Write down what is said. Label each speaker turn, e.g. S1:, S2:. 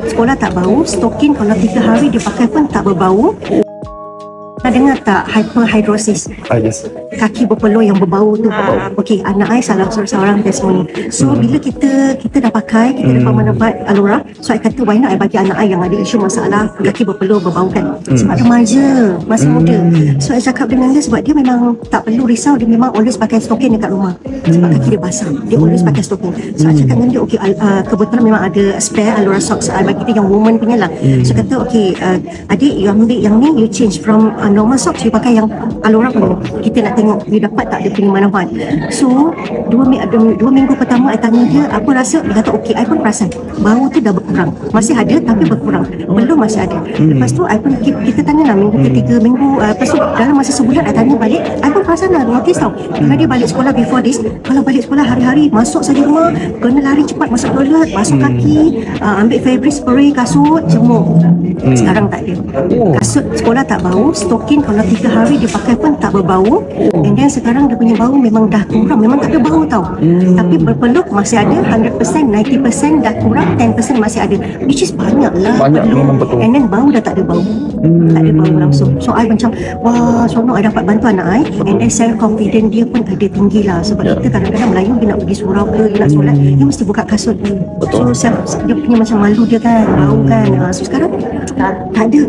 S1: sekolah tak bau, stokin kalau 3 hari dia pakai pun tak berbau. Pernah dengar tak hyperhidrosis?
S2: Yes.
S1: Kaki berpeluh yang berbau tu. Okey, anak I salah seorang testimoni. So bila kita dah pakai, kita dapat manfaat Alora, so I kata why not I bagi anak I yang ada isu masalah kaki berpeluh berbau kan. Sebab remaja, masih muda. So I cakap dengan dia sebab dia memang tak perlu risau, dia memang always pakai stokin dekat rumah. Sebab kaki dia basah, dia always pakai stokin. So I cakap dengan dia, okey, kebetulan memang ada spare Alora socks, I bagi dia yang woman punya lah. So kata, okey, adik, you ambil yang ni, you change from normal socks, you pakai yang Alora punya. Kita nak tengok you dapat tak dia punya manfaat. So 2 minggu pertama I tanya dia apa rasa, dia kata okey. I pun perasan bau tu dah berkurang, masih ada tapi berkurang, belum masih ada. Lepas tu I pun kita tanya lah minggu ke 3 minggu, lepas tu dalam masa sebulan I tanya balik, I pun perasan lah, notice tau, bila dia balik sekolah before this, kalau balik sekolah hari-hari masuk saja rumah, kena lari cepat masuk toilet, basuh kaki, ambil fabric spray kasut, jemur. Sekarang tak ada. Kasut sekolah tak bau, stokin kalau 3 hari dia pakai pun tak berbau. And then sekarang dia punya bau memang dah kurang, memang tak ada bau tau. Tapi berpeluh masih ada 100%, 90% dah kurang, 10% masih ada, which is banyak lah.
S2: Memang betul.
S1: And then bau dah tak ada bau, tak ada bau langsung. So I macam wah, seronok I dapat bantu anak I. And then self confidence dia pun ada tinggi lah. Sebab kita kadang-kadang Melayu, dia nak pergi surau ke, dia nak solat, dia mesti buka kasut. So dia punya macam malu dia kan, bau kan. So sekarang tak ada.